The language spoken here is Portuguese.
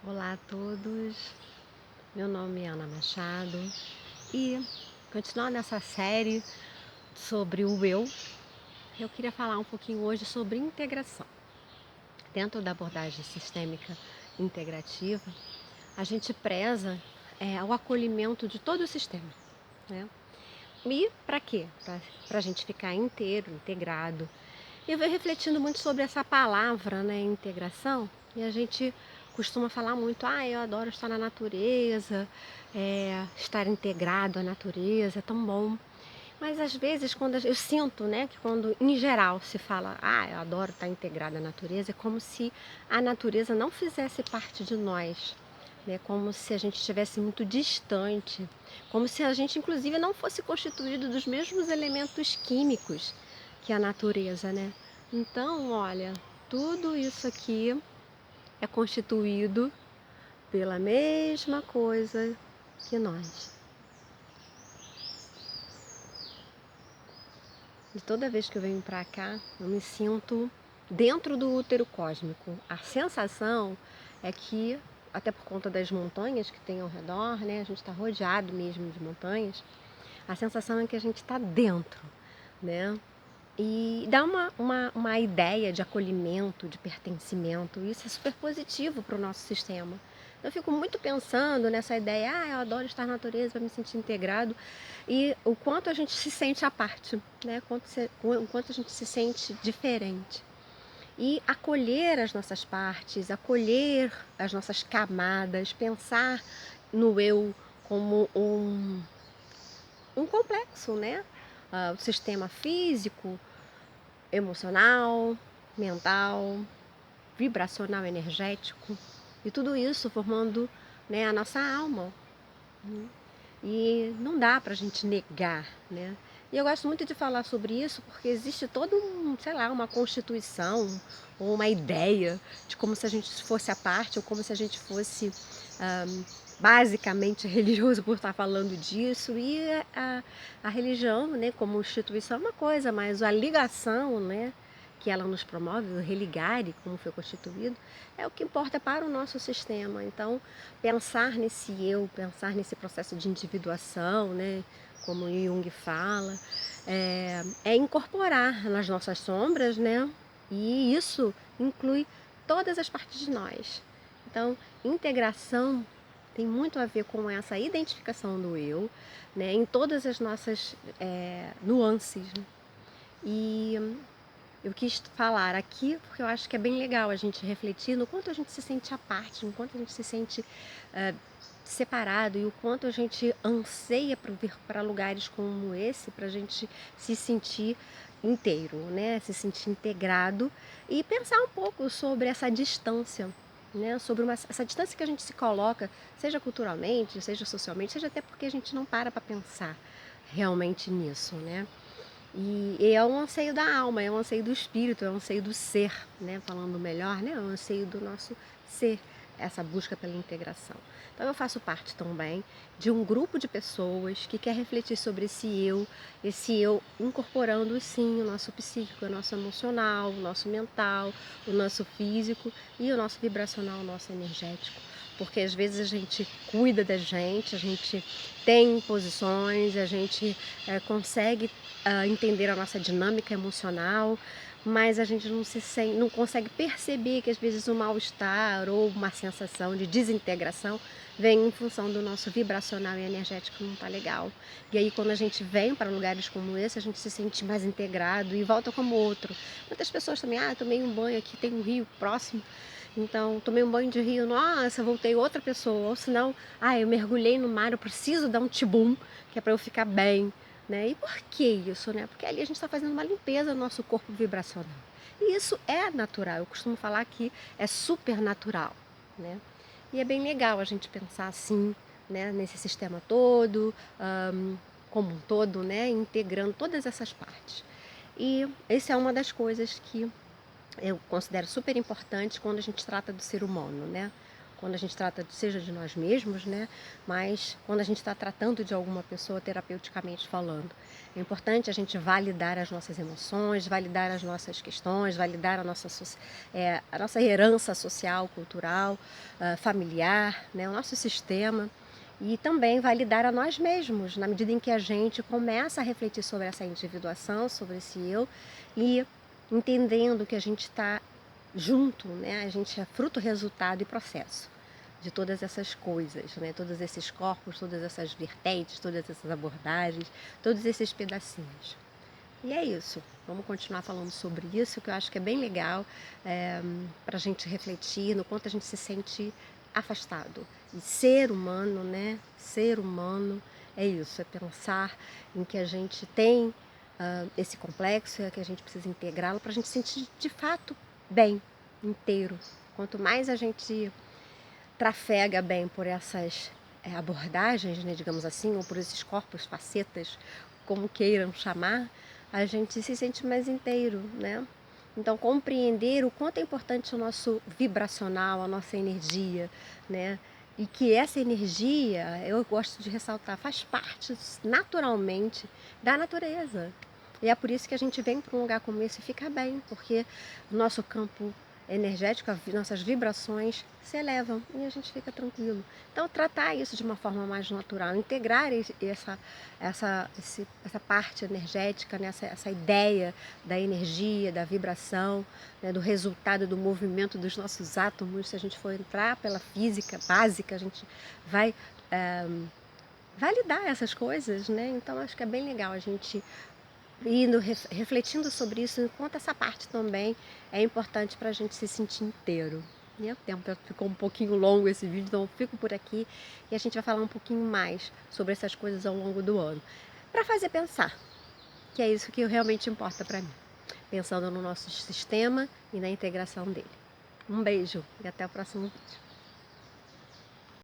Olá a todos, meu nome é Ana Machado e, continuando essa série sobre o eu queria falar um pouquinho hoje sobre integração. Dentro da abordagem sistêmica integrativa, a gente preza o acolhimento de todo o sistema, né? E para quê? Para a gente ficar inteiro, integrado. E eu venho refletindo muito sobre essa palavra, né, integração, e a gente costuma falar muito, eu adoro estar na natureza, estar integrado à natureza, é tão bom. Mas às vezes, eu sinto, né, que quando em geral se fala, eu adoro estar integrado à natureza, é como se a natureza não fizesse parte de nós, né, como se a gente estivesse muito distante, como se a gente inclusive não fosse constituído dos mesmos elementos químicos que a natureza, né? Então, olha, tudo isso aqui é constituído pela mesma coisa que nós. E toda vez que eu venho para cá, eu me sinto dentro do útero cósmico. A sensação é que, até por conta das montanhas que tem ao redor, né? A gente está rodeado mesmo de montanhas. A sensação é que a gente está dentro, né? E dá uma ideia de acolhimento, de pertencimento. Isso é super positivo para o nosso sistema. Eu fico muito pensando nessa ideia, eu adoro estar na natureza para me sentir integrado. E o quanto a gente se sente à parte, né? O quanto a gente se sente diferente. E acolher as nossas partes, acolher as nossas camadas, pensar no eu como um complexo, né? O sistema físico, emocional, mental, vibracional, energético, e tudo isso formando, né, a nossa alma. E não dá para a gente negar, né? E eu gosto muito de falar sobre isso porque existe todo sei lá, uma constituição ou uma ideia de como se a gente fosse a parte ou como se a gente fosse ah, basicamente religioso por estar falando disso. E a religião, né, como instituição é uma coisa, mas a ligação, né, que ela nos promove, o religare, como foi constituído, é o que importa para o nosso sistema. Então, pensar nesse eu, pensar nesse processo de individuação, né, como Jung fala, é incorporar nas nossas sombras, né, e isso inclui todas as partes de nós. Então, integração tem muito a ver com essa identificação do eu, né, em todas as nossas nuances. Né? E eu quis falar aqui porque eu acho que é bem legal a gente refletir no quanto a gente se sente à parte, no quanto a gente se sente separado e o quanto a gente anseia por vir para lugares como esse, para a gente se sentir inteiro, né? Se sentir integrado e pensar um pouco sobre essa distância, né? Sobre essa distância que a gente se coloca, seja culturalmente, seja socialmente, seja até porque a gente não para pensar realmente nisso, né? E é um anseio da alma, é um anseio do espírito, é um anseio do ser, né? Falando melhor, né? É um anseio do nosso ser, essa busca pela integração. Então eu faço parte também de um grupo de pessoas que quer refletir sobre esse eu incorporando sim o nosso psíquico, o nosso emocional, o nosso mental, o nosso físico e o nosso vibracional, o nosso energético. Porque às vezes a gente cuida da gente, a gente tem posições, a gente consegue entender a nossa dinâmica emocional, mas a gente não consegue perceber que às vezes o mal-estar ou uma sensação de desintegração vem em função do nosso vibracional e energético não tá legal. E aí quando a gente vem para lugares como esse, a gente se sente mais integrado e volta como outro. Muitas pessoas também, tomei um banho aqui, tem um rio próximo, então tomei um banho de rio, nossa, voltei outra pessoa. Ou senão, eu mergulhei no mar, eu preciso dar um tibum, que é para eu ficar bem. Né? E por que isso? Né? Porque ali a gente está fazendo uma limpeza no nosso corpo vibracional. E isso é natural, eu costumo falar que é super natural. Né? E é bem legal a gente pensar assim, né? Nesse sistema todo, como um todo, né? Integrando todas essas partes. E essa é uma das coisas que eu considero super importante quando a gente trata do ser humano, né? quando a gente trata, seja de nós mesmos, né? Mas quando a gente está tratando de alguma pessoa terapeuticamente falando. É importante a gente validar as nossas emoções, validar as nossas questões, validar a nossa herança social, cultural, familiar, né? O nosso sistema. E também validar a nós mesmos, na medida em que a gente começa a refletir sobre essa individuação, sobre esse eu, e entendendo que a gente está junto, né? A gente é fruto, resultado e processo de todas essas coisas, né? Todos esses corpos, todas essas vertentes, todas essas abordagens, todos esses pedacinhos. E é isso, vamos continuar falando sobre isso, que eu acho que é bem legal para a gente refletir no quanto a gente se sente afastado. E ser humano, né? Ser humano é isso, é pensar em que a gente tem esse complexo, é que a gente precisa integrá-lo para a gente se sentir de fato bem, inteiro. Quanto mais a gente trafega bem por essas abordagens, né, digamos assim, ou por esses corpos, facetas, como queiram chamar, a gente se sente mais inteiro, né? Então, compreender o quanto é importante o nosso vibracional, a nossa energia, né? E que essa energia, eu gosto de ressaltar, faz parte naturalmente da natureza. E é por isso que a gente vem para um lugar como esse e fica bem, porque o nosso campo energético, nossas vibrações se elevam e a gente fica tranquilo. Então, tratar isso de uma forma mais natural, integrar essa parte energética, né? essa ideia da energia, da vibração, né? Do resultado do movimento dos nossos átomos. Se a gente for entrar pela física básica, a gente vai validar essas coisas, né? Então, acho que é bem legal a gente indo refletindo sobre isso, enquanto essa parte também é importante para a gente se sentir inteiro. E o tempo ficou um pouquinho longo esse vídeo, então eu fico por aqui e a gente vai falar um pouquinho mais sobre essas coisas ao longo do ano. Para fazer pensar, que é isso que realmente importa para mim. Pensando no nosso sistema e na integração dele. Um beijo e até o próximo vídeo.